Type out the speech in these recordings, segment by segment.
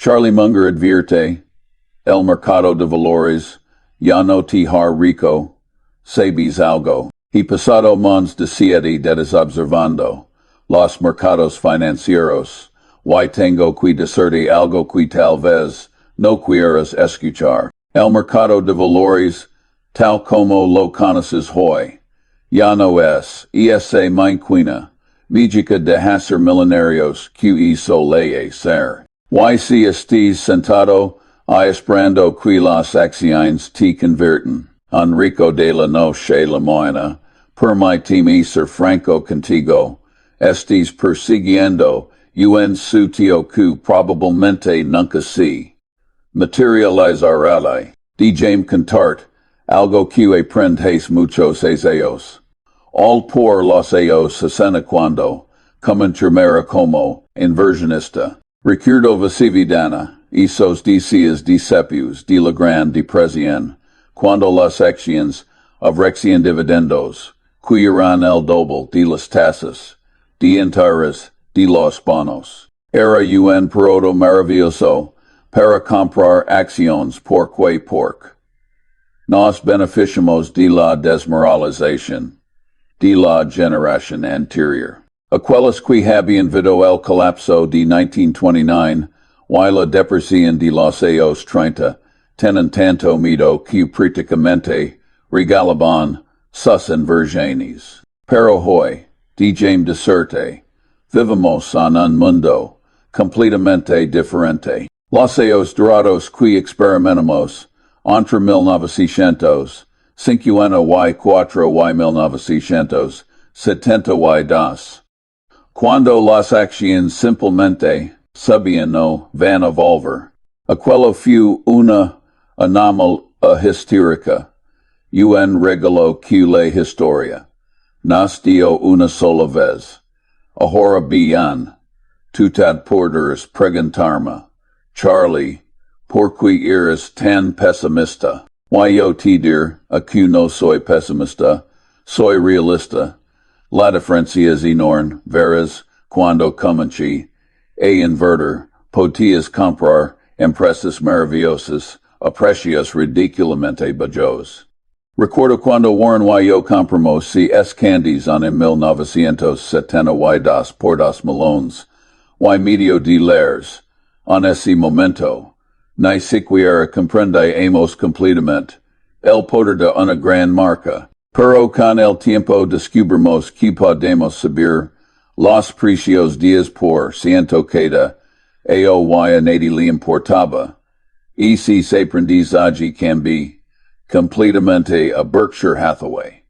Charlie Munger advierte, el mercado de valores, ya no te har rico, sabes algo. He pasado más de 7 décadas observando los mercados financieros, y tengo que decirte algo que tal vez no quieras escuchar. El mercado de valores, tal como lo conoces hoy, ya no es, esa máquina, mágica de hacer millonarios que suele ser. Y si estés sentado, esperando que las acciones te convierten en rico de la noche la mañana, permíteme ser franco contigo, estés persiguiendo un sitio que probablemente nunca se materializará. Déjame contarte algo que aprendes muchos ellos. All por los ellos 60 cuando comentarme como inversionista. Recuerdo visividana, esos días decepus de la gran depresión, cuando las acciones ofrecían dividendos, cuyaran el doble de las tasas de interés de los bonos. Era un periodo maravilloso para comprar acciones porque nos beneficiamos de la desmoralización de la generación anterior. Aquellos que habían visto el colapso de 1929 y la depresión de los años 30 tienen tanto miedo que prácticamente regalaban sus inversiones. Pero hoy, déjame decirte, vivimos en un mundo completamente diferente. Los años dorados que experimentamos entre 1950 y 1972, cuando las acciones simplemente subían no van a volver. Aquello fue una anomalía histérica, un regalo que la historia nos dio una sola vez. Ahora bien, tú te podrás preguntarme, Charlie, ¿por qué eres tan pesimista? Y yo te diré que no soy pesimista, soy realista. La diferencia es enorme, verás, cuando comencé a invertir, podías comprar empresas maravillosas a precios ridículamente bajos. Recuerdo cuando Warren y yo compramos candies en 1972 por 2 millones y medio de dólares. En ese momento, ni siquiera comprendemos completamente el poder de una gran marca. Pero con el tiempo descubrimos que podemos subir los precios 10% cada año y a nadie le importaba. Y si se aprendizaje cambia completamente a Berkshire Hathaway.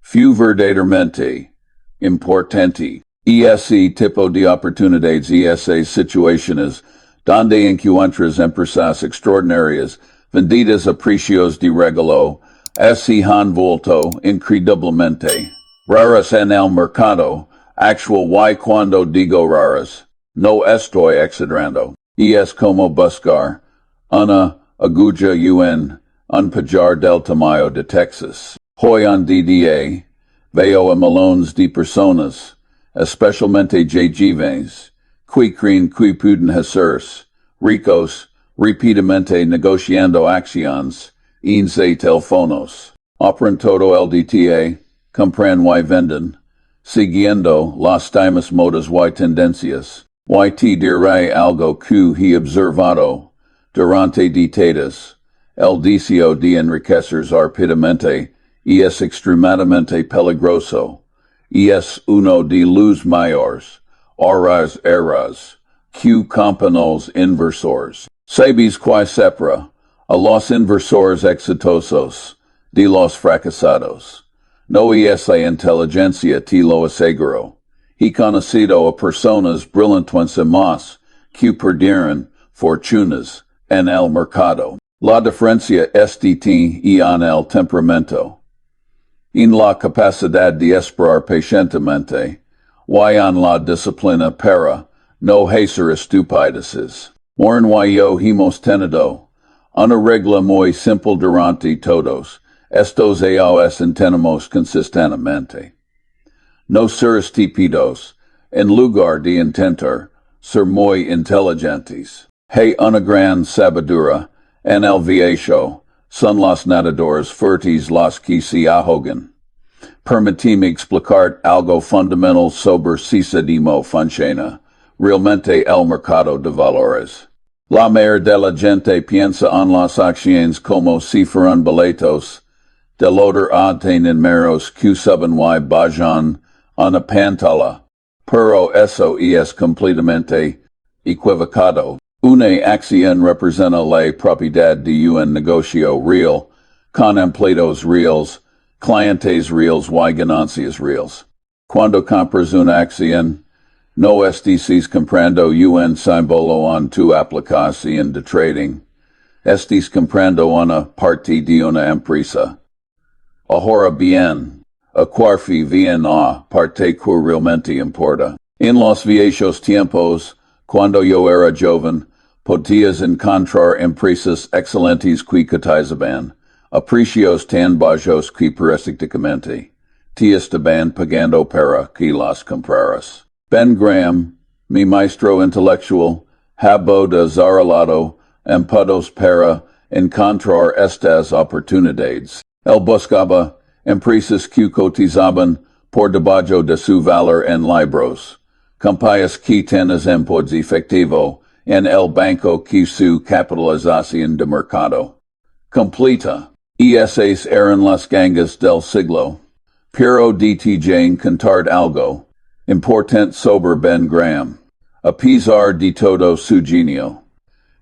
Fue verdaderamente importante. Y ese tipo de oportunidades y esas situaciones donde encuentras empresas extraordinarias vendidas a precios de regalo se han vuelto increíblemente raras en el mercado actual y cuando digo raras, no estoy exagerando. Y es como buscar una aguja un pajar del tamaño de Texas. Hoy en día veo a millones de personas, especialmente jóvenes, que creen que pueden hacerse ricos rápidamente negociando acciones en teléfonos. Operan todo el día, compran y venden, siguiendo las últimas modas y tendencias. Y te diré algo que he observado durante décadas. El deseo de enriquecerse rápidamente es extremadamente peligroso, y es uno de los mayores errores que cometen los inversores. Sabes que separa a los inversores exitosos de los fracasados. No es la inteligencia, te lo aseguro. He conocido a personas brillantísimas que perdieron fortunas en el mercado. La diferencia está en el temperamento, en la capacidad de esperar pacientemente, y en la disciplina para no hacer estupideces. Warren y yo hemos tenido una regla muy simple durante todos estos años entendemos consistentemente. No ser estúpidos, en lugar de intentar ser muy inteligentes. Hey una gran Sabiduría, en el viejo, son los nadadores fuertes los que se ahogan. Permitime explicar algo fundamental sobre sistema funciona, realmente el mercado de valores. La mayoría de la gente piensa en las acciones como si fueran boletos, del otro a tienen números que suben y bajan una pantalla, pero eso es completamente equivocado. Una acción representa la propiedad de un negocio real, con empleados reales, clientes reales y ganancias reales. Cuando compras una acción, no estás comprando un símbolo en tu aplicación de trading. Estás comprando una parte de una empresa. Ahora bien, acuarfi bien a parte que realmente importa. En los viejos tiempos, cuando yo era joven, podías encontrar empresas excelentes que cotizaban a precios tan bajos que prácticamente te estaban pagando para que las compraras. Ben Graham, mi maestro intelectual, habó desarrollado empudos para encontrar estas oportunidades. Él buscaba empresas que cotizaban por debajo de su valor en libros, compañías que tenían empudos efectivo en el banco que su capitalización de mercado completa. Esas eran las gangas del siglo. Pero DTJ contar algo important sobre Ben Graham. A pesar de todo su genio,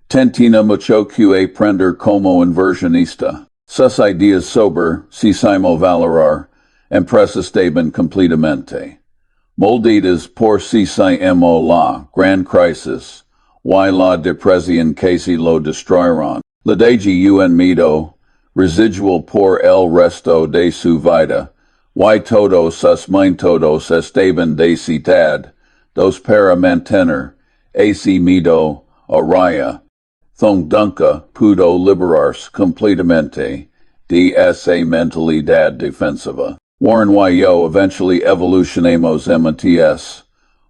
tenía mucho que aprender como inversionista. Sus ideas sobre si saimo valorar empresas estaban completamente moldadas por si saimo la gran crisis y la depresión que se lo destruyeron. La de un miedo residual por el resto de su vida, y todos sus métodos estaban decididos para mantener ese miedo a raya. Nunca pudo liberarse completamente de esa mentalidad defensiva. Warren y yo eventually evolucionamos MTS,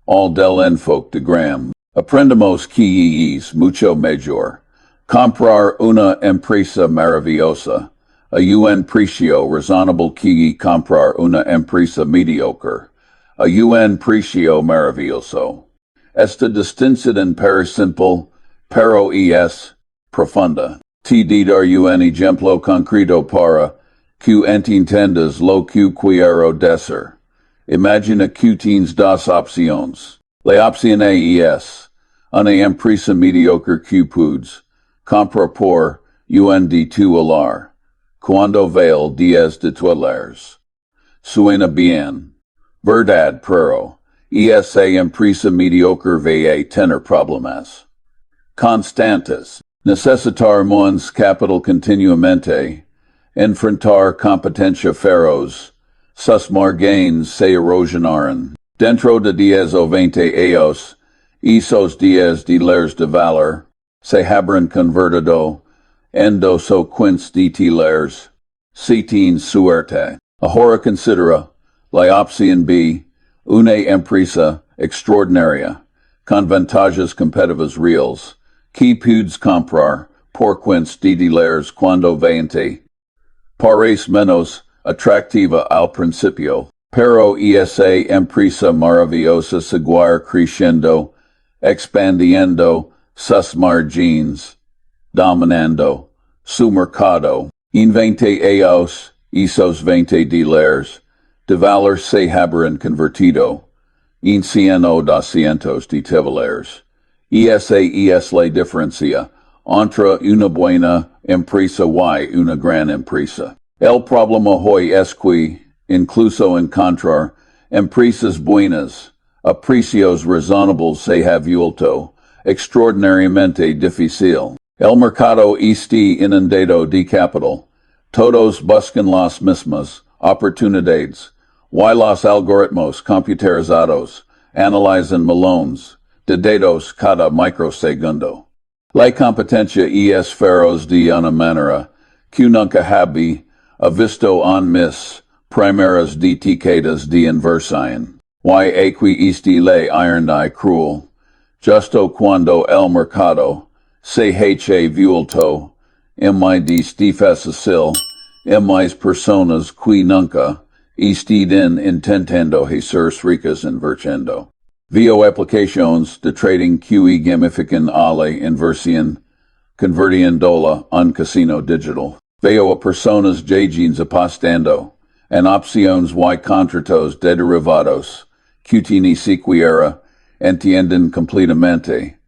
all del enfoque de Graham. Aprendemos que es mucho mejor comprar una empresa maravillosa a un precio razonable que comprar una empresa mediocre a un precio maravilloso. Esta distinción para simple, pero es profunda. Te dar un ejemplo concreto para que entiendas lo que quiero decir. Imagina que tienes dos opciones. La opción A es una empresa mediocre que puedes comprar por un de tu alar, cuando vale 10 de $10. Suena bien. Verdad, pero esa empresa mediocre va a tener problemas constantes. Necesitaremos capital continuamente, enfrentar competencia feroz, sus márgenes se erosionaron. Dentro de 10 o 20 años, esos 10 $10 de valor se habrán convertido en 2 o 15 de $10. Si tienes suerte. Ahora considera la opción B, una empresa extraordinaria, con ventajas competitivas reales, que puedes comprar por 15 de $10 cuando 20. Parece menos atractiva al principio, pero esa empresa maravillosa seguir creciendo, expandiendo sus márgenes, dominando su mercado. En 20 años, esos 20 $10 de valor se habrán convertido en 100 o 200 de $10. Esa es la diferencia entre una buena empresa y una gran empresa. El problema hoy es que, incluso encontrar empresas buenas a precios razonables se ha vuelto extraordinariamente difícil. El mercado está inundado de capital. Todos buscan las mismas oportunidades, y los algoritmos computarizados analizan millones de datos cada microsegundo. La competencia es feroz de una manera que nunca había visto en mis primeras décadas de inversión. Y aquí está la ironía cruel. Justo cuando el mercado se heche vuelto, mid facil, mis personas qui nunca, estiden intentando hacer ricas invirtiendo. Vio aplicaciones de trading que gamifican ale inversión, convirtiéndola un casino digital. Veo a personas jeans apostando, en opciones y contratos de derivados, que ni siquiera entienden completamente,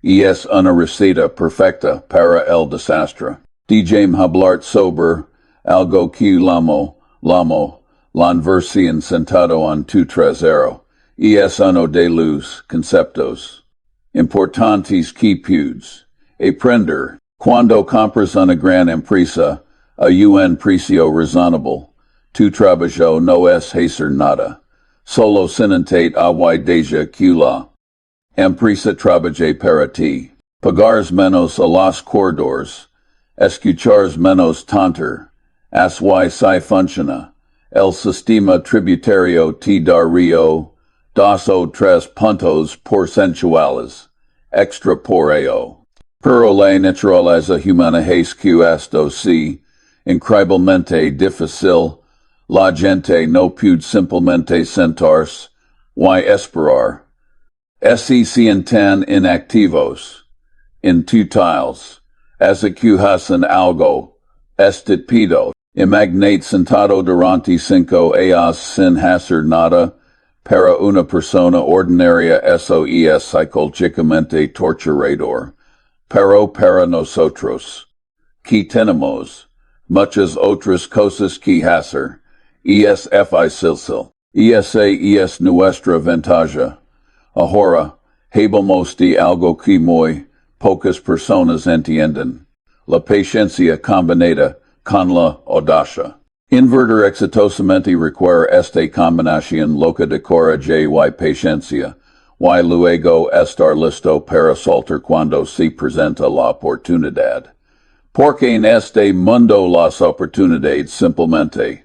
y es una receta perfecta para el desastre. Dejame hablar sobre algo que lamo, la inversión sentado en tu trasero, y es uno de los conceptos importantes que puedes aprender cuando compras una gran empresa a un precio razonable. Tu trabajo no es hacer nada, solo sinentate agua deja que la empresa trabaje para ti. Pagares menos a los corredores, escuchares menos tonter, así si funciona. El sistema tributario te daría 2 o 3 puntos porcentuales extra por ello. Pero la naturaleza humana es que esto sí, increíblemente difícil, la gente no puede simplemente sentarse y esperar. Se sienten inactivos, inútiles, as que hacen algo, estúpido. Imaginate sentado durante 5 años sin hacer nada, para una persona ordinaria eso es psicológicamente torturador. Pero para nosotros, que tenemos muchas otras cosas que hacer, es fácil. Esa es nuestra ventaja. Ahora, hablamos de algo que muy pocas personas entienden. La paciencia combinada con la audacia. Invertir exitosamente requiere esta combinación loca de coraje y paciencia, y luego estar listo para saltar cuando se presenta la oportunidad. Porque en este mundo las oportunidades simplemente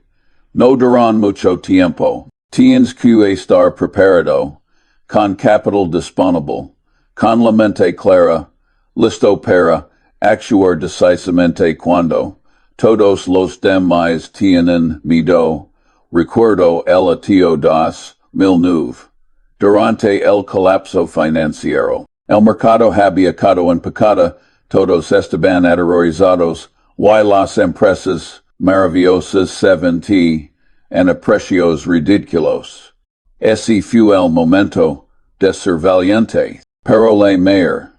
no duran mucho tiempo. Tienes que estar preparado, con capital disponible, con la mente clara, listo para actuar decisivamente cuando todos los demás tienen miedo. Recuerdo el atio 2009. Durante el colapso financiero, el mercado había caído en picada, todos estaban aterrorizados, y las empresas maravillosas se vendían a precios ridículos. Ese fue el momento de ser valiente, pero la mayor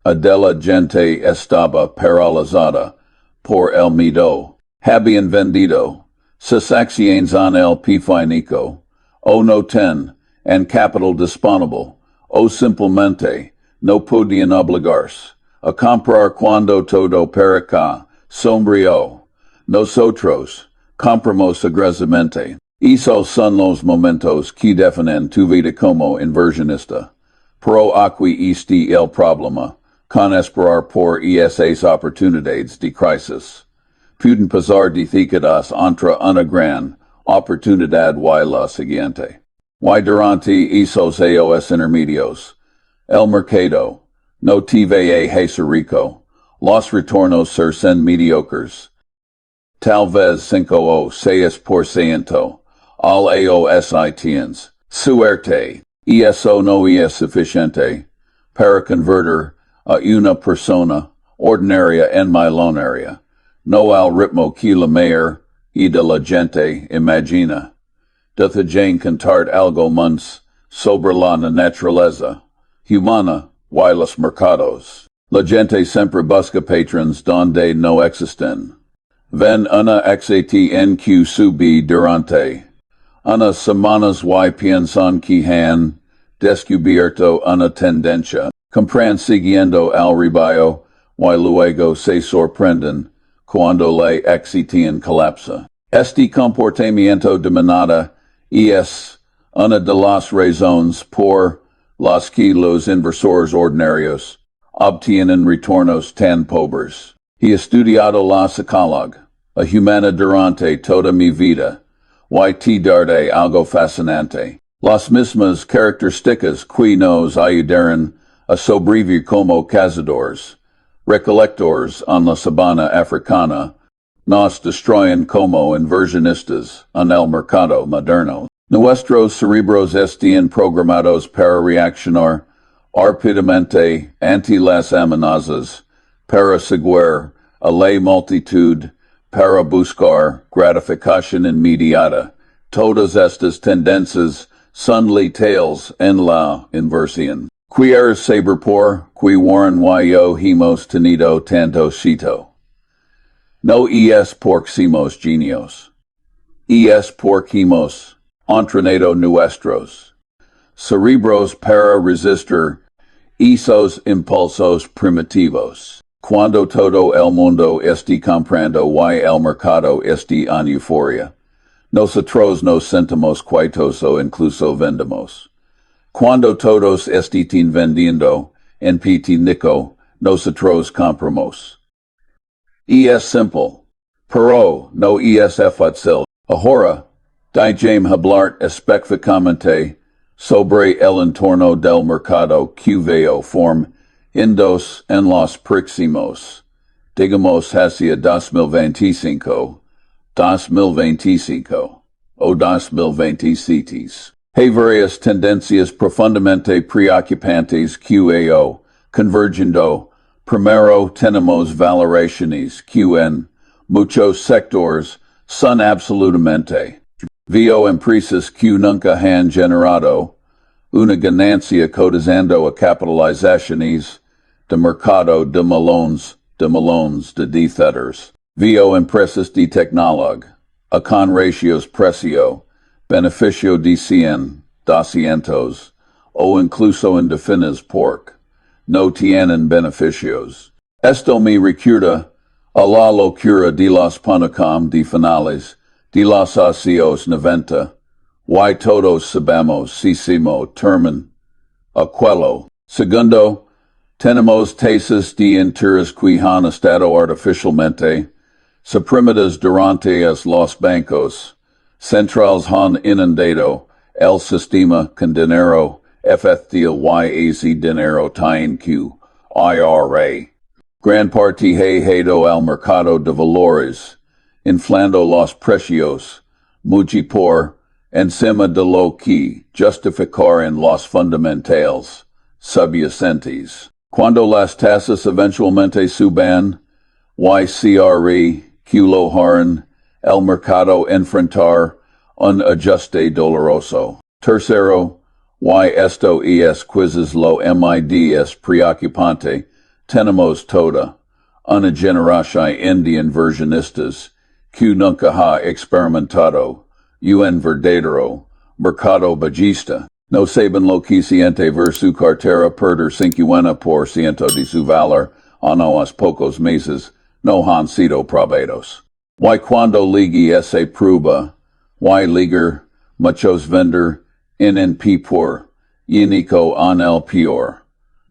de la gente estaba paralizada por el miedo. Habían vendido sus acciones en el pifinico, o no ten en capital disponible, o simplemente no podían obligarse a comprar cuando todo para acá sombrío. Nosotros compramos agresivamente. Esos son los momentos que definen tu vida como inversionista. Pero aquí este el problema, con esperar por esas oportunidades de crisis. Pueden pasar décadas entre una gran oportunidad y la siguiente. Y durante esos años intermedios, el mercado no te va a hacer rico, los retornos serán mediocres. Tal vez 5 o 6% al año si tienes suerte, y eso no es suficiente para convertir a una persona ordinaria en millonaria, no al ritmo que la mayor y de la gente imagina. Déjame contar algo más sobre la naturaleza humana y los mercados. La gente siempre busca patrons donde no existen. Ven una XATNQ subí durante unas semanas y piensan que han descubierto una tendencia. Compran siguiendo al rebaño y luego se sorprenden cuando la XATN colapsa. Este comportamiento de manada es una de las razones por las que los inversores ordinarios obtienen retornos tan pobres. He estudiado la psicología humana durante toda mi vida, y te daré algo fascinante. Las mismas características que nos ayudaron a sobrevivir como cazadores, Recolectores en la sabana africana, nos destruyen como inversionistas en el mercado moderno. Nuestros cerebros están programados para reaccionar rápidamente ante las amenazas, para seguir a la multitud, para buscar gratificación inmediata. Todas estas tendencias son letales en la inversión. Qui eres saber por, qui Warren yo hemos tenido tanto cito. No es porque somos genios. Es porque hemos entrenado nuestros cerebros para resistir esos impulsos primitivos. Cuando todo el mundo esté comprando y el mercado esté en euforia, nosotros nos sentimos cuitoso incluso vendemos. Cuando todos estén vendiendo en pitinico, nosotros compramos. Es simple, pero no es fácil. Ahora, déjame hablar específicamente sobre el entorno del mercado que veo form indos en los próximos, digamos hacia 2025, 2025 o 2027. Hay varias tendencias profundamente preocupantes que convergiendo. Primero tenemos valoraciones que en muchos sectores son absolutamente veo empresas que nunca han generado una ganancia cotizando a capitalizaciones de mercado de melones de décadas. Veo empresas de tecnología, con ratios precio, beneficio de 100, 200, o incluso indefinidos porque no tienen beneficios. Esto me recuerda a la locura de los Ponacom de finales de los años 90, y todos sabemos sisimo termen aquello. Segundo, tenemos tasas de interés que han estado artificialmente suprimidas durante los bancos centrales han inundado el sistema con dinero efectivo y ese dinero tiene que IRA. Gran parte ha ido al mercado de valores, inflando los precios, mucho por encima de lo que justificar en los fundamentales subyacentes. Cuando las tasas eventualmente suban, YCRE, que lo harán, el mercado enfrentar un ajuste doloroso. Tercero, esto es quizás lo más preocupante, tenemos toda una generación de inversionistas que nunca ha experimentado un verdadero mercado bajista. No saben lo que siente ver su cartera perder 50% de su valor en unos pocos meses, no han sido probados. Y cuando ligue esa prueba, liger muchos vender NNP por único en el peor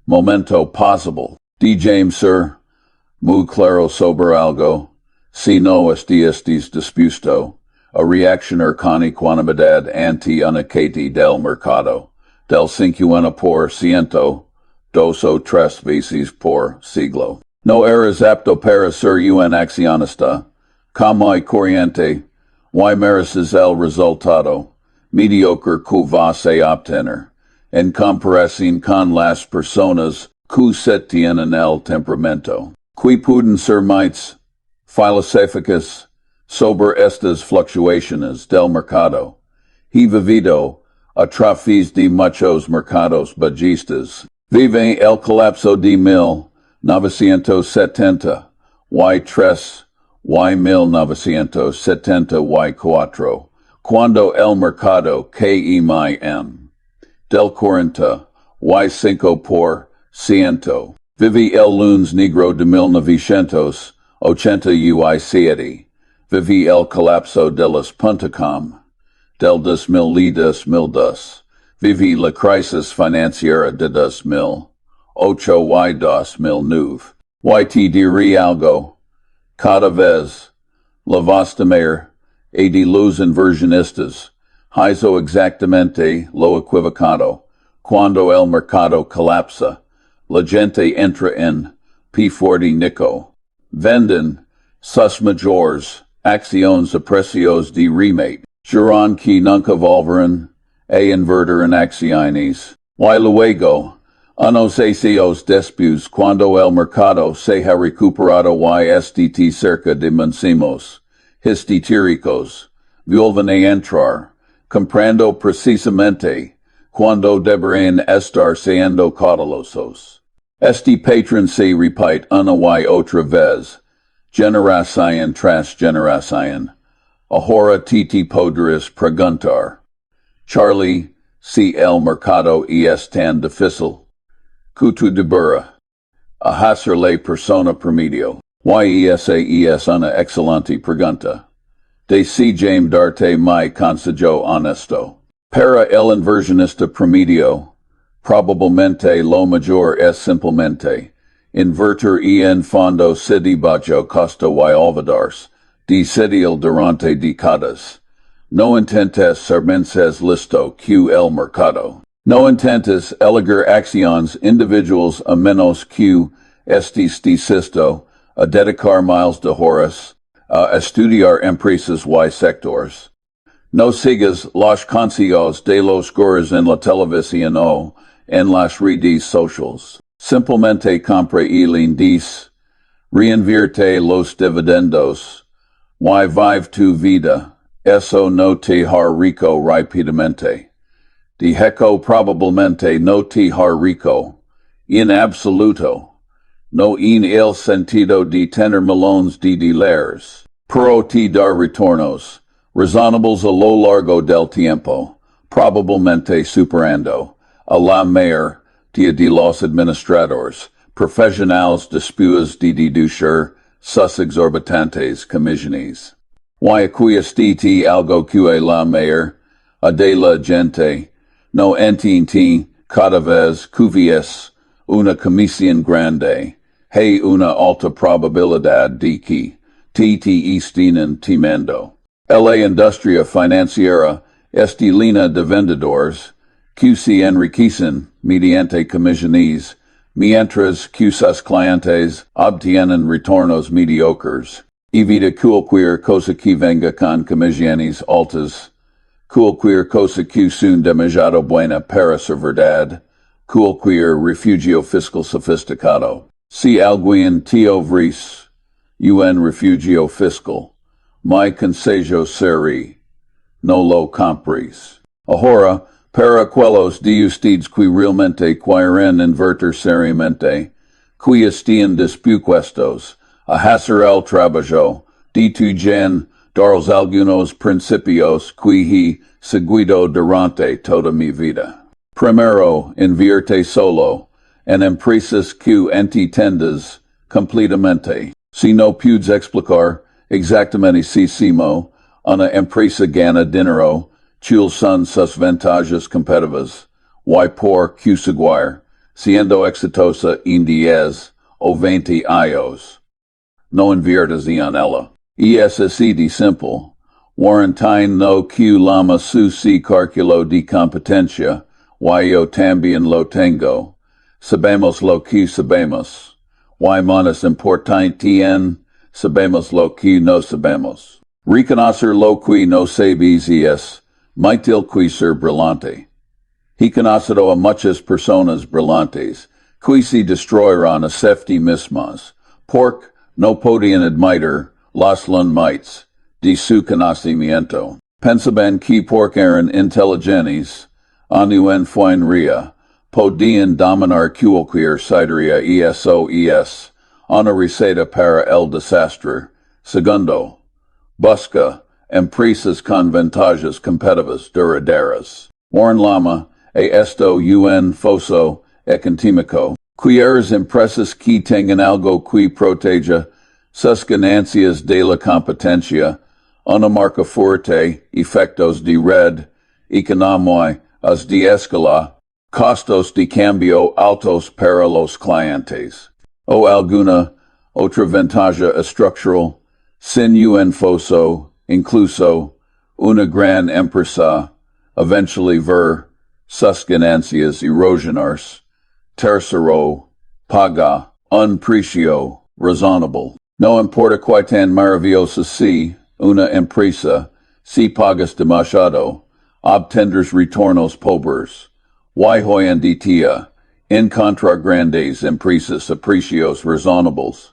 momento posible. DJ Sir, muy claro sobre algo, si no estés dispuesto a reaccionar con ecuanimidad ante una caída del mercado, del 50%, dos o tres veces por siglo. No eres apto para ser un accionista, como corriente, y mereces el resultado mediocre que vas a obtener, en comparación con las personas que se tienen el temperamento, que pueden ser más filosóficas sobre estas fluctuaciones del mercado. He vivido a través de muchos mercados bajistas. Vive el colapso de 1970 y 3 y 1974, cuando el mercado KEMIN del 40 y 5%. Vive el lunes negro de 1987. Vive el colapso de las .com del 2010. Vive la crisis financiera de 2008 y 2009. Y te diré algo, cada vez la vasta mayor de los inversionistas hizo exactamente lo equivocado. Cuando el mercado colapsa, la gente entra en P40 Nico. Venden, sus majors, acciones a precios de remate. Giron que nunca volveran, a inverter en acciones. Y luego, unos acios después cuando el mercado se ha recuperado y este cerca de vencimos, histéricos, vuelven a entrar, comprando precisamente, cuando deberían estar siendo cautelosos. Este patron se repite una y otra vez, generación tras generación. Ahora te podrás preguntar, Charlie, si el mercado es tan difícil. Cutu de burra. A hacerle persona promedio. Esa es una excelente pregunta. De si James darte mi consejo honesto. Para el inversionista promedio, probablemente lo mejor es simplemente invertir en fondo de bajo costo y olvidarse de sitial durante décadas. No intentes ser menses listo que el mercado. No intentes elegir acciones individuals a menos que estés decisto a dedicar miles de horas a estudiar empresas y sectores. No sigas los consejos de los gurus en la televisión o en las redes sociales. Simplemente compra el índice, reinvierte los dividendos, y vive tu vida. Eso no te hará rico rápidamente. De hecho probablemente no te hará rico, en absoluto, no en el sentido de tener millones de dólares, pero te dar retornos, razonables a lo largo del tiempo, probablemente superando, a la mayor de los administradores, profesionales después de deducir sus exorbitantes comisiones. Y aquí algo que la mayor de la gente no entiende cada vez que una comisión grande, hay una alta probabilidad de que te estén timando. La industria financiera está llena de vendedores que se enriquecen mediante comisiones, mientras que sus clientes obtienen retornos mediocres. Evita cualquier cosa que venga con comisiones altas, cualquier cosa que son demasiado buena para ser verdad, cualquier refugio fiscal sofisticado. Si alguien te ofrece un refugio fiscal, mi consejo sería, no lo compres. Ahora, para aquellos de ustedes que realmente quieren invertir seriamente, que estén dispuestos a hacer el trabajo de tu gen, daros algunos principios que he seguido durante toda mi vida. Primero, invierte solo en empresas que entiendes completamente. Si no puedes explicar exactamente si una empresa gana dinero, cuáles son sus ventajas competitivas, y por qué seguir, siendo exitosa en 10 o 20 años. No inviertas en ella. Y es así de simple. Warren no que lama su si cálculo de competencia, y yo también lo tengo. Sabemos lo que sabemos. Y más importante sabemos lo que no sabemos. Reconocer lo que no sabes es, maitil que ser brillante. He conocido a muchas personas brillantes, que se destruyeron a sí mismas, porque no podían admitir los mites de su conocimiento. Pensaban que porque eran inteligentes, en fuenría, podían dominar cualquier sabiduría eso es, una receta para el desastre. Segundo, busca empresas con ventajas competitivas duraderas. Warren Lama, esto un foso económico. Quieres empresas que tengan algo que proteja sus ganancias de la competencia, una marca fuerte, efectos de red, economías de escala, costos de cambio altos para los clientes. O alguna otra ventaja estructural, sin un foso, incluso una gran empresa, eventually ver sus ganancias erosionarse. Tercero, paga un precio razonable. No importa qué tan maravillosa si una empresa, si pagas demasiado, obtendrás retornos pobres. Y hoy en día, encontrar grandes empresas a precios razonables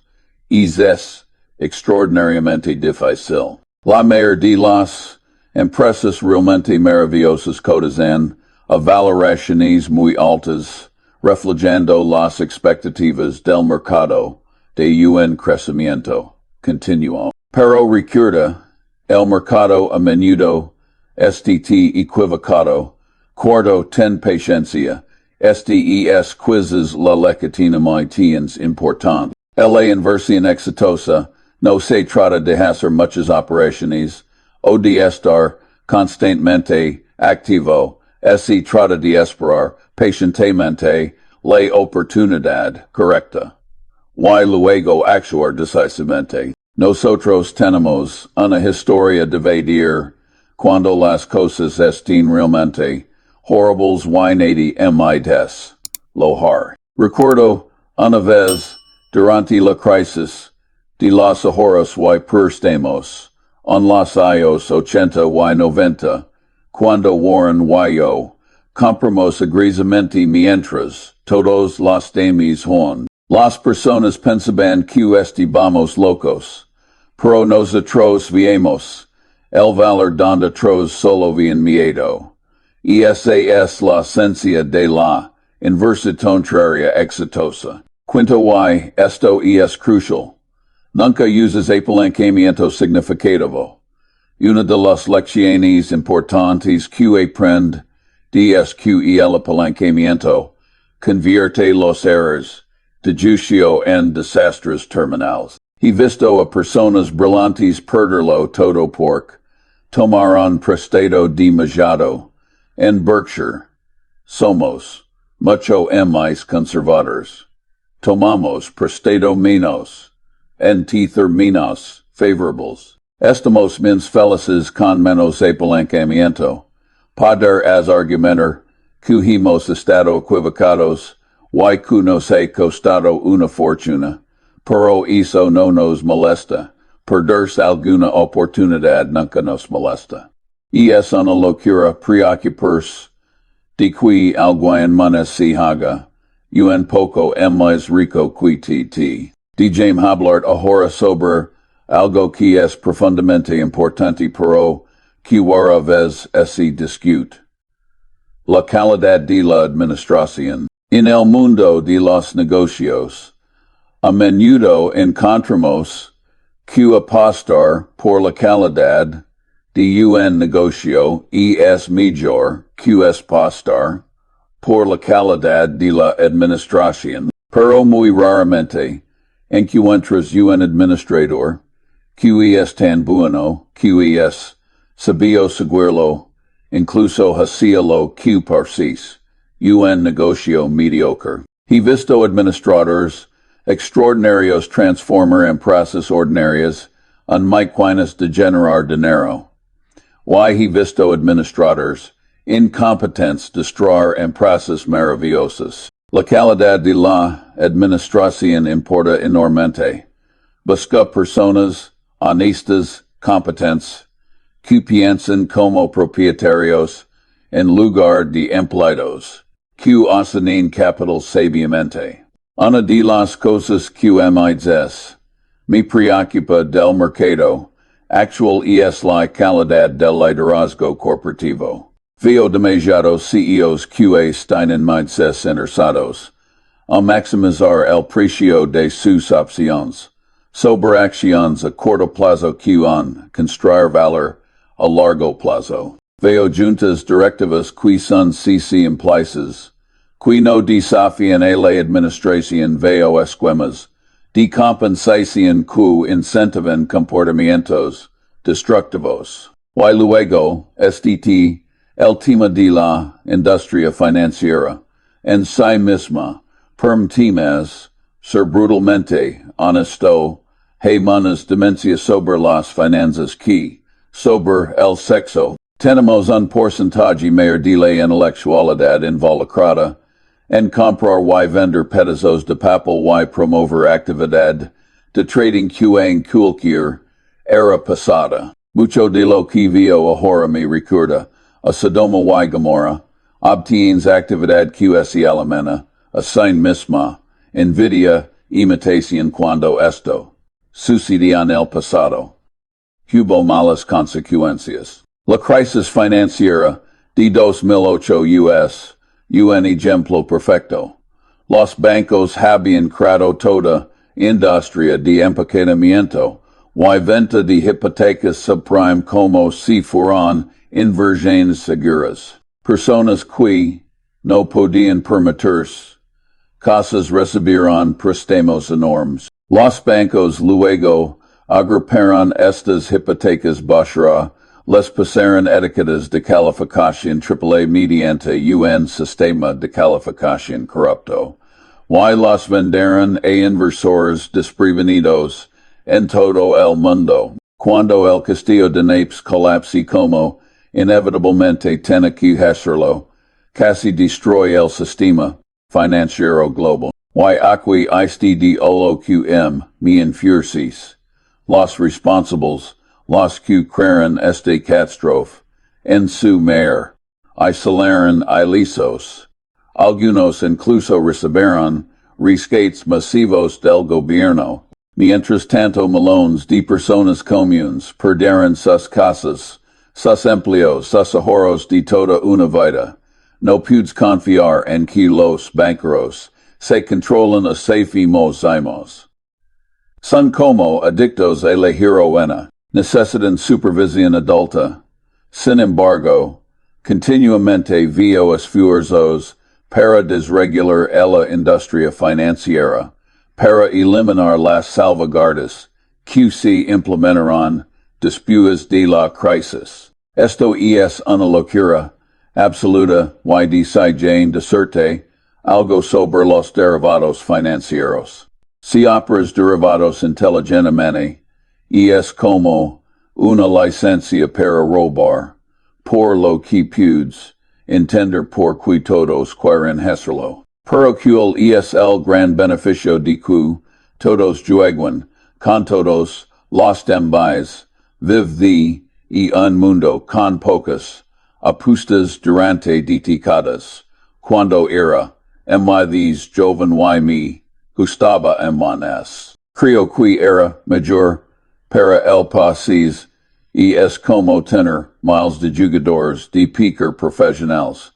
es extraordinariamente difícil. La mayoría de las empresas realmente maravillosas cotizan a valoraciones muy altas, reflejando las expectativas del mercado de un crecimiento continuo. Pero recuerda, el mercado a menudo está equivocado. Cuarto, ten paciencia. Estes quizzes la lecatina muy tiens importante. La inversión exitosa no se trata de hacer muchas operaciones o de estar constantemente activo. Se trata de esperar pacientemente la oportunidad correcta. Y luego actuar decisivamente. Nosotros tenemos una historia de vivir cuando las cosas estén realmente horribles y nadie mides lojar. Recuerdo una vez durante la crisis de las horas y perstemos en los años 80 y 90, cuando Warren y yo compramos agresivamente mientras todos los demás hon. Las personas pensaban que estábamos locos, pero nosotros vemos el valor donde otros solo ven miedo. Y esa es la esencia de la inversión contraria exitosa. Quinto y esto es crucial. Nunca uses apalancamiento significativo. Una de las lecciones importantes que aprende es que el apalancamiento convierte los errores de juicio en desastres terminales. He visto a personas brillantes perderlo todo por tomar un prestado demasiado. En Berkshire, somos mucho más conservadores. Tomamos prestado menos, en términos favorables. Estamos menos felices con menos apalancamiento. Poder as argumentar que hemos estado equivocados y que nos ha costado una fortuna, pero eso no nos molesta. Perderse alguna oportunidad nunca nos molesta. Y es una locura preocuparse de que alguien manes se haga, un poco más rico que ti. Dejemos hablar ahora sobre algo que es profundamente importante pero que rara vez se discute. La calidad de la administración. En el mundo de los negocios, a menudo encontramos que apostar por la calidad de un negocio es mejor que apostar por la calidad de la administración. Pero muy raramente encuentras un administrador que es tan bueno que es sabio seguirlo, incluso hacia lo que parece un negocio mediocre. He visto administradores extraordinarios transformar empresas ordinarias en máquinas de generar dinero. Y he visto administradores incompetentes destruir empresas maravillosas. La calidad de la administración importa enormemente. Busca personas honestas, competentes, que piensan como propietarios en lugar de empleados, que usan capital sabiamente. Una de las cosas que me preocupa del mercado actual es la calidad del liderazgo corporativo. Veo demasiados CEOs que están en mindsets interesados a maximizar el precio de sus opciones sobre acciones a corto plazo que construir valor a largo plazo. Veo juntas directivas que son CC empresas que no desafían a la administración. Veo esquemas de compensación que incentivan comportamientos destructivos. Y luego, el tema de la industria financiera en sí misma permitimos ser brutalmente honesto hay manas demencia sobre las finanzas que, sobre el sexo, tenemos un porcentaje mayor de la intelectualidad involucrada En comprar y vender pedaços de papel y promover actividad de trading que en cualquier era pasada. Mucho de lo que vio ahora me recuerda a Sodoma y Gomorra. Obtienes actividad que se alimenta a sí misma. Envidia, imitación cuando esto sucedió en el pasado. Hubo malas consecuencias. La crisis financiera de 2008 US, un ejemplo perfecto. Los bancos habían creado toda industria de empaquetamiento y venta de hipotecas subprime como si fueran inversiones seguras. Personas que no podían permitirse casas recibieron préstamos enormes. Los bancos luego agruparon estas hipotecas basura, les pasaron etiquetas de calificación AAA mediante un sistema de calificación corrupto. Y los vendieron a inversores desprevenidos en todo el mundo. Cuando el castillo de Naples colapse como inevitablemente tiene que hacerlo, casi destruye el sistema financiero global. Y aquí este de OLOQM me enfurcis. Los responsables, los que crearon este catástrofe, en su mayor, salieron ilesos. Algunos incluso recibieron rescates masivos del gobierno. Mientras tanto millones de personas comunes perdieron sus casas, sus empleos, sus ahorros de toda una vida. No puedes confiar en que los banqueros se controlan a sí mismos. Son como adictos a la heroína, necesitan supervisión adulta. Sin embargo, continuamente veo esfuerzos para desregular la industria financiera, para eliminar las salvaguardas que se implementarán después de la crisis. Esto es una locura absoluta y deciden decirte algo sobre los derivados financieros. Si operas derivados inteligentemente, es como una licencia para robar, por lo que puedes entender por qué todos quieren hacerlo. Pero cuál es el gran beneficio de que todos jueguen con todos los demás, vive de un mundo con pocas apuestas durante décadas, cuando era más joven y me gustaba más. Creo que era mejor para el país y es como tener miles de jugadores de picar profesionales.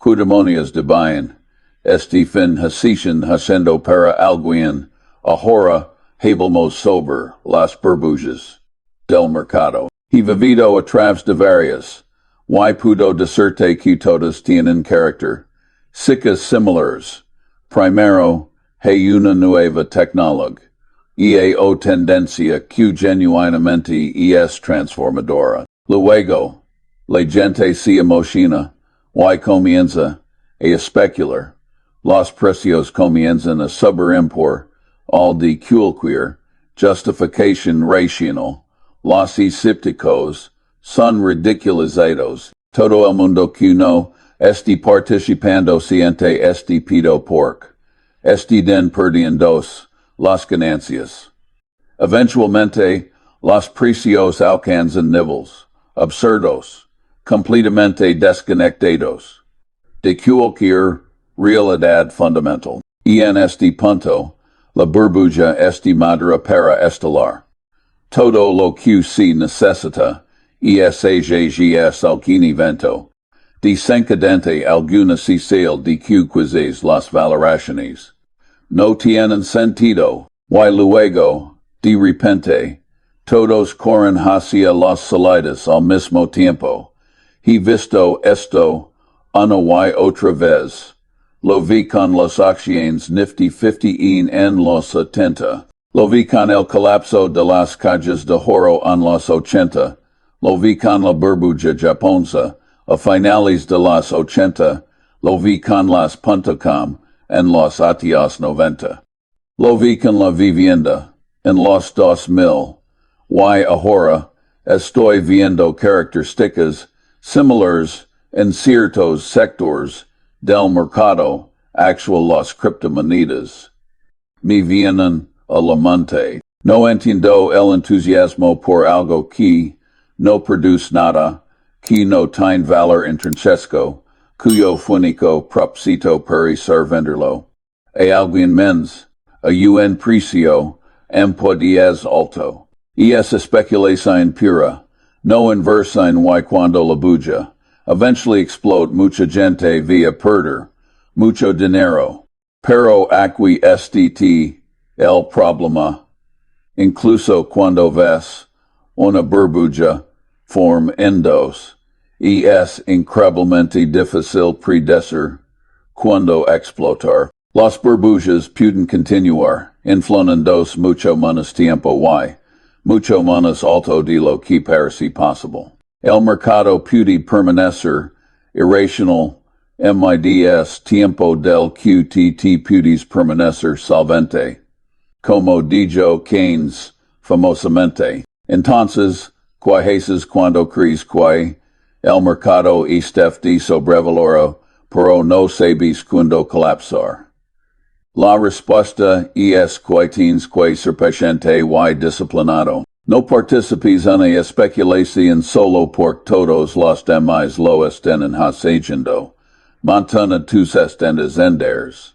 Que demonios de bien. Este fin hacen haciendo para alguien. Ahora hablamos sobre las burbujas del mercado. He vivido a través de varias. Y puedo decirte que todas tienen carácter. Sigues similares. Primero, hay una nueva tecnología. Y o tendencia que genuinamente es transformadora. Luego, la gente se emociona, y comienza a especular. Los precios comienzan a subir al de cualquier justificación racional. Los escépticos son ridiculizados. Todo el mundo que no esté participando siente este pido pork. Este den perdiendo las ganancias. Eventualmente, los precios alcanzan niveles absurdos, completamente desconectados de cualquier realidad fundamental. Y en este punto, la burbuja es madura para estelar. Todo lo que se necesita es algún evento desencadente alguna cecil de que quizzes las valoraciones. No tienen sentido, y luego, de repente, todos corren hacia las salidas al mismo tiempo. He visto esto una y otra vez. Lo vi con las acciones Nifty 50 en los 70. Lo vi con el colapso de las calles de oro en los 80. Lo vi con la burbuja japonesa a finales de los 80. Lo vi con las .com en los años 90. Lo vi con la vivienda en los 2000. Y ahora estoy viendo características similares en ciertos sectores del mercado actual las criptomonedas. Me vienen a la mente. No entiendo el entusiasmo por algo que no produce nada, que no tiene valor intrínseco, cuyo único propósito ser venderlo. A alguien menos, a un precio, podías alto. Y esa especulación pura, no inversa en y cuando la bulla, eventually explode mucha gente via perder, mucho dinero. Pero aquí este el problema. Incluso cuando ves una burbuja form en dos, y es increíblemente difícil predecir cuando explotar. Las burbujas pueden continuar, influyendo mucho menos tiempo y mucho menos alto de lo que parece posible. El mercado puede permanecer irracional, mids tiempo del QTT puedes permanecer solvente. Como dijo Keynes, famosamente. Entonces, ¿qué haces cuando crees que el mercado está de sobrevalorado, pero no sabes cuándo colapsar? La respuesta es que tienes que ser paciente y disciplinado. No participes en la especulación solo porque todos los demás lo estén haciendo. Mantén tus estándares.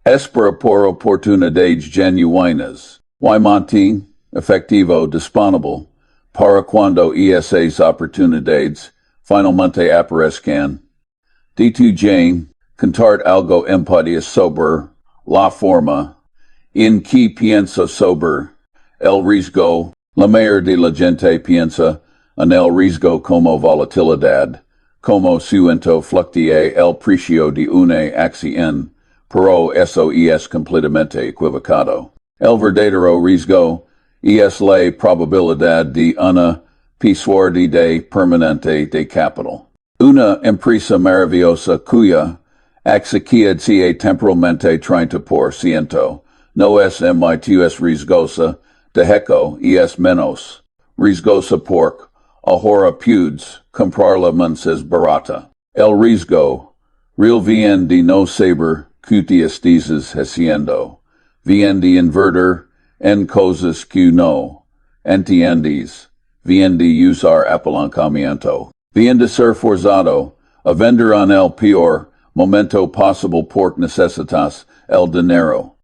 Espera por oportunidades genuinas. Y mantén efectivo disponible para cuando esas oportunidades finalmente aparezcan. De tu Jane, cantar algo podía sobre la forma en que piensa sobre el riesgo. La mayoría de la gente piensa en el riesgo como volatilidad, como suento fluctúe el precio de una acción, pero eso es completamente equivocado. El verdadero riesgo es la probabilidad de una pérdida permanente de capital. Una empresa maravillosa cuya acción sea temporalmente 30%, no es más riesgosa, de hecho es menos riesgosa porque ahora puedes comprarla más barata. El riesgo real viene de no saber que te estás haciendo, viene de invertir en cosas que no entiendes, viene de usar apalancamiento, viene de ser forzado a vender en el peor momento posible porque necesitas el dinero,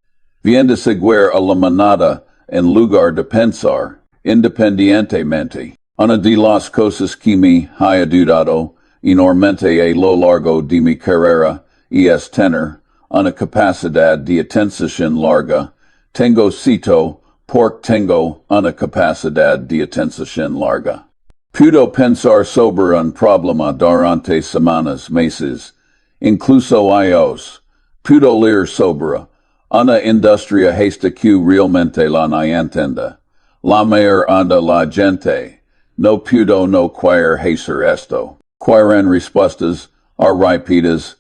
viene de seguir a la manada en lugar de pensar independientemente. Una de las cosas que me ha ayudado enormemente a lo largo de mi carrera es tener una capacidad de atención larga. Tengo cito porque tengo una capacidad de atención larga. Puedo pensar sobre un problema durante semanas, meses, incluso años. Puedo leer sobre una industria hasta que realmente la no entienda. La mayoría de la gente no pudo no querer hacer esto. Quieren respuestas rápidas,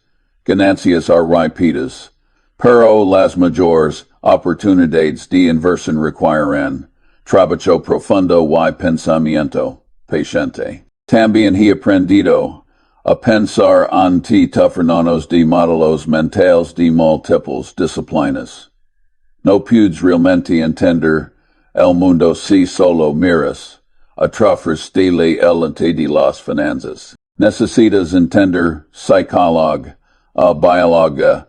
ganancias rápidas, pero las mayores oportunidades de inversión requieren trabajo profundo y pensamiento paciente. También he aprendido a pensar ante términos de modelos mentales de múltiples disciplinas. No puedes realmente entender el mundo si solo miras a través de la lente de las finanzas. Necesitas entender psicóloga, bióloga,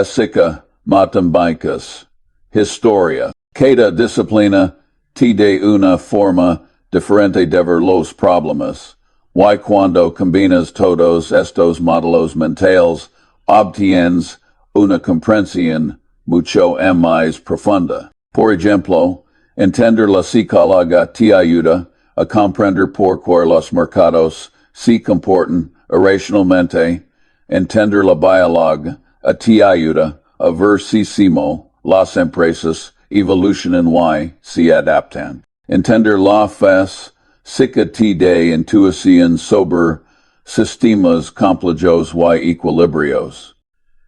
psica, matemáticas, historia. Cada disciplina te da una forma diferente de ver los problemas. Y cuando combinas todos estos modelos mentales, obtienes una comprensión mucho más profunda. Por ejemplo, entender la psicóloga te ayuda a comprender por qué los mercados se comportan irracionalmente. Entender la bióloga te ayuda a ver si las empresas evolucionan y se adaptan. Entender la física te da intuición sobre sistemas complejos y equilibrios.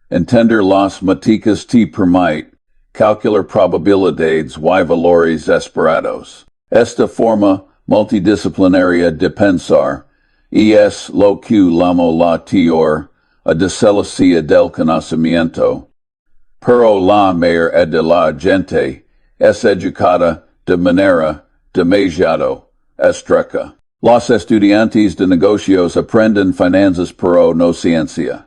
Entender las matemáticas te permite calcular probabilidades y valores esperados. Esta forma multidisciplinaria de pensar es lo que llamo la teoría a deselacia del conocimiento. Pero la mayor de la gente es educada de manera demasiado estrecha. Los estudiantes de negocios aprenden finanzas pero no ciencia.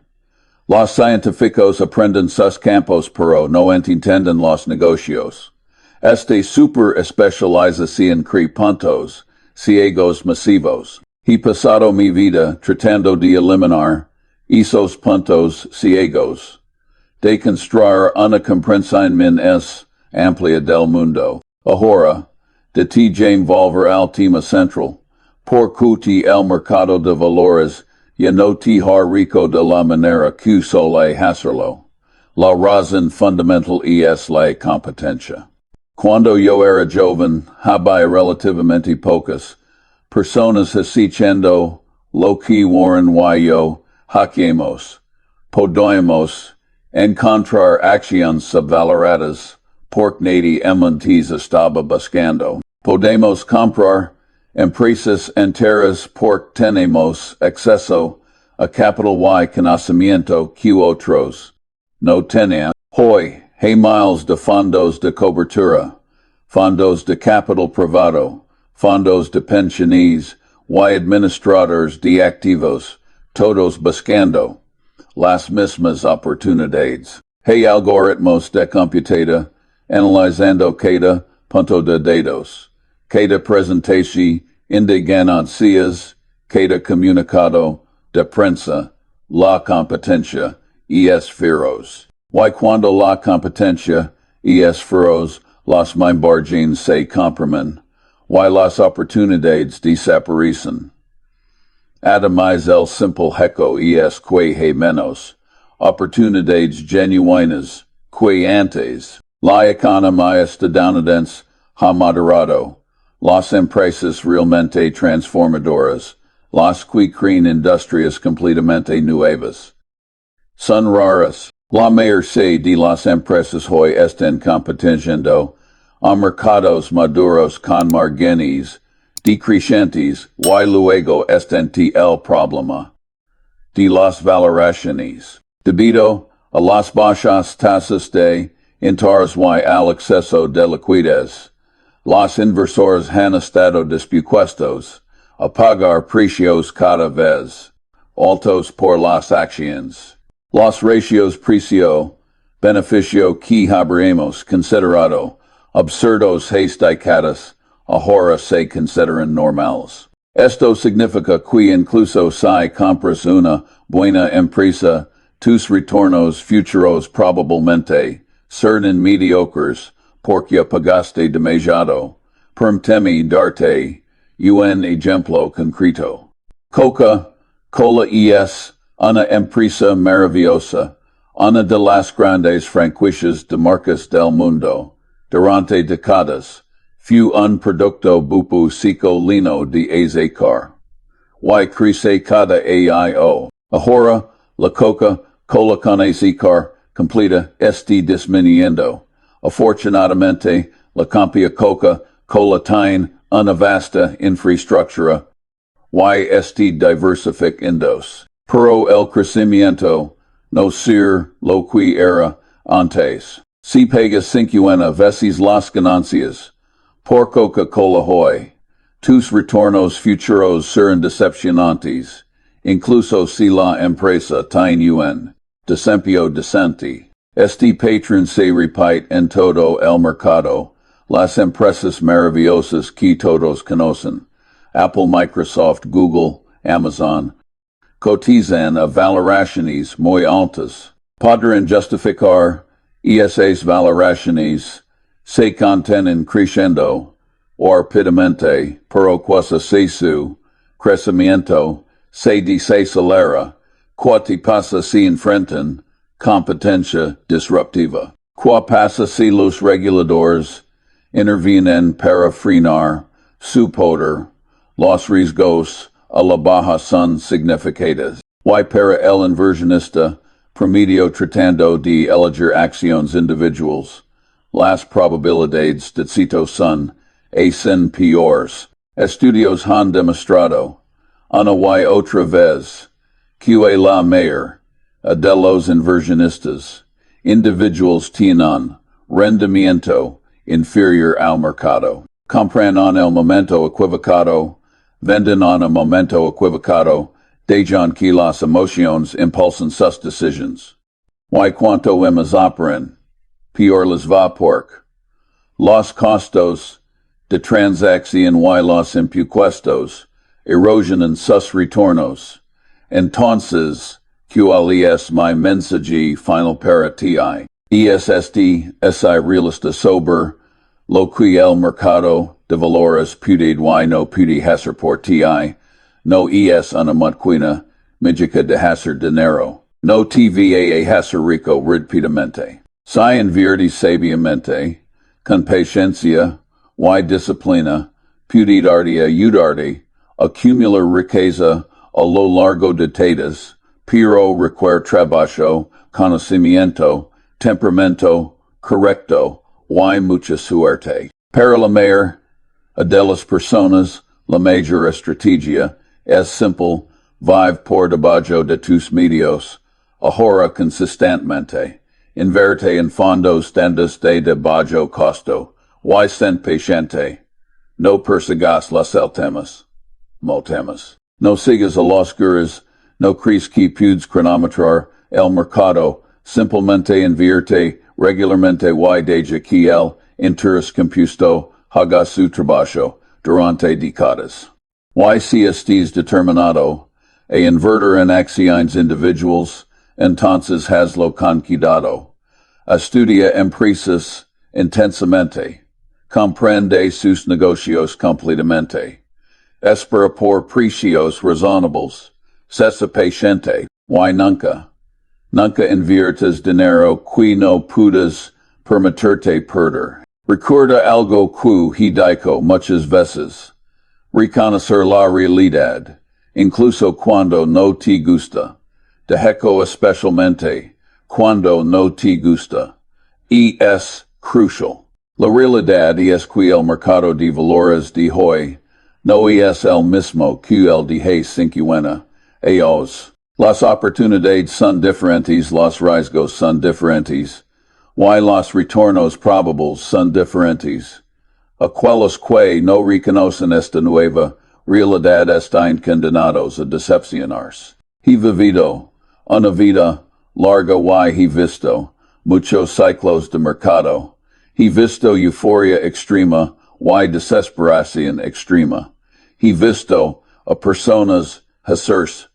Los científicos aprenden sus campos pero no entienden los negocios. Este super especialización crea puntos ciegos masivos. He pasado mi vida tratando de eliminar esos puntos ciegos. De construir una comprensión más amplia del mundo. Ahora, de ti James Volver al tema central. Por cuti el mercado de valores ya no te har rico de la manera que suele hacerlo. La razón fundamental es la competencia. Cuando yo era joven, había relativamente pocas personas haciendo lo que Warren y yo hacemos. Podemos encontrar acciones subvaloradas porque nadie antes estaba buscando. Podemos comprar empresas enteras porque tenemos acceso a capital y conocimiento que otros no tenían. Hoy, hay miles de fondos de cobertura, fondos de capital privado, fondos de pensiones y administradores de activos, todos buscando las mismas oportunidades. Hay algoritmos de computada, analizando cada punto de datos, cada presentación de ganancias, cada comunicado de prensa, la competencia es feroz. Y cuando la competencia es feroz, los margines se comprimen, y las oportunidades desaparecen. Además el simple hecho es que hay menos oportunidades genuinas que antes. La economía estadounidense ha moderado las empresas realmente transformadoras, las que crean industrias completamente nuevas. Son raras. La mayoría de las empresas hoy están compitiendo a mercados maduros con márgenes decrecientes y luego estante el problema de las valoraciones. Debido a las bajas tasas de interés y al exceso de liquidez, los inversores han estado dispuestos a pagar precios cada vez altos por las acciones. Los ratios precio-beneficio que habremos considerado absurdos hace décadas ahora se consideran normales. Esto significa que incluso si compras una buena empresa, tus retornos futuros probablemente serán mediocres porque pagaste demasiado. Permíteme darte un ejemplo concreto. Coca-Cola es una empresa maravillosa, una de las grandes franquicias de marcas del mundo. Durante décadas, fue un producto bupu seco lino de azúcar. Y crece cada año. Ahora, la Coca-Cola con azúcar completa está disminuyendo. Afortunadamente, la compañía Coca-Cola tiene una vasta infraestructura y está diversificando. Pero el crecimiento no ser lo que era antes. Si pagas 50 veces las ganancias por Coca-Cola hoy, tus retornos futuros serán decepcionantes, incluso si la empresa tiene un desempeño decente. Este patrón se repite en todo el mercado. Las empresas maravillosas que todos conocen, Apple, Microsoft, Google, Amazon, cotizan a valoraciones muy altas. Podrán justificar esas valoraciones se contienen creciendo rápidamente, pero cuando su crecimiento se desacelera, ¿qué pasa si enfrentan competencia disruptiva? ¿Qué pasa si los reguladores intervienen para frenar su poder? Los riesgos a la baja son significativos. Y para el inversionista promedio tratando de elegir acciones individuales, las probabilidades de éxito son aún peores. Estudios han demostrado, una y otra vez, que la mayor Adelos inversionistas, individuals tienen rendimiento inferior al mercado, compran en el momento equivocado, venden en el momento equivocado, dejan que las emociones impulsan sus decisions. Y cuanto emas operan, peor les va porque los costos de transacción y los impuestos erosionan sus retornos. Entonces, ¿cuál es mi mensaje final para ti? Este, si realista sober, lo que el mercado de valores puede y no puede hacer por ti, no es una máquina mágica de hacer dinero, no te va a hacer rico rápidamente. Si inviertes sabiamente, con paciencia y disciplina, puede ayudarte a acumular riqueza a lo largo de décadas, pero requiere trabajo, conocimiento, temperamento correcto y mucha suerte. Para la mayor de las personas, la mayor estrategia es simple, vive por debajo de tus medios, ahorra consistentemente, invierte en fondos de bajo costo, y sen paciente, no persigas las temas, temas. No sigas a los gurus, no crees que puedes cronometrar el mercado, simplemente invierte regularmente y deja que el interés compuesto haga su trabajo durante décadas. Y si estés determinado a invertir en acciones individuals, entonces hazlo con cuidado. Estudia empresas intensamente. Comprende sus negocios completamente. Espera por precios razonables. Sé paciente. Y nunca inviertas dinero que no puedas permitirte perder. Recuerda algo que he dicho muchas veces. Reconocer la realidad, incluso cuando no te gusta. Dejo especialmente cuando no te gusta. Y es crucial. La realidad es que el mercado de valores de hoy no es el mismo que el de hace 50 años. Las oportunidades son diferentes, los riesgos son diferentes, y los retornos probables son diferentes. Aquellos que no reconocen esta nueva realidad están condenados a decepcionarse. He vivido una vida larga y he visto muchos ciclos de mercado. He visto euforia extrema y desesperación extrema. He visto a personas hacerse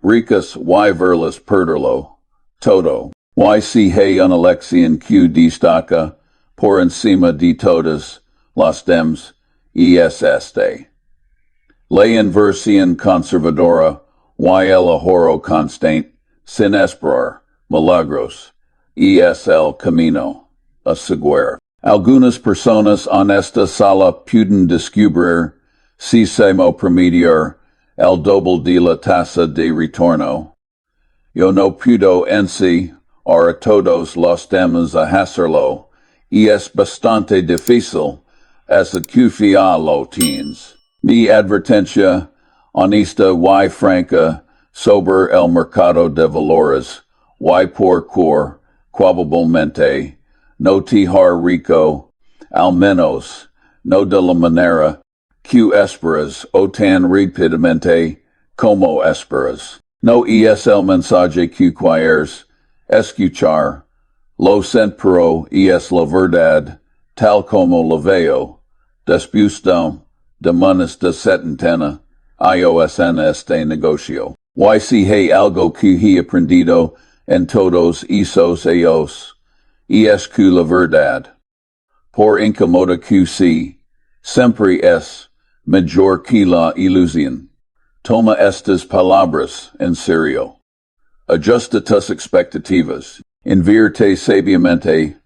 ricas y verlas perderlo todo. Y si hay una lección que destaca por encima de todas las demás, es este. La inversión conservadora y el ahorro constante, sin esperar milagros, es el camino a seguir. Algunas personas honestas solo pueden descubrir si se promediar el doble de la tasa de retorno. Yo no puedo enseñar a todos los demás a hacerlo, y es bastante difícil hasta que ya lo tienes. Mi advertencia honesta y franca sobre el mercado de valores, y por cor, probablemente, no te hará rico, al menos, no de la manera que esperas o tan rápidamente como esperas. No es el mensaje que quieres escuchar, lo siento pero es la verdad, tal como la veo, después de manos de setentena años en este negocio. Y si hay algo que he aprendido en todos esos años, es que la verdad, por incómoda que sí, siempre es mejor que la ilusión. Toma estas palabras en serio. Ajusta tus expectativas. Invierte sabiamente.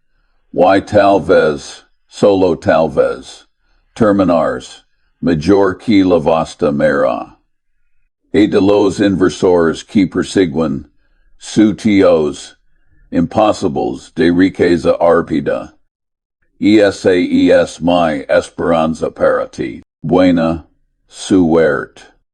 Y tal vez, solo tal vez, terminars mejor que la vasta mera. Y de los inversores que persiguen sitios imposibles de riqueza rápida. Esa es mi esperanza para ti. Buena suerte.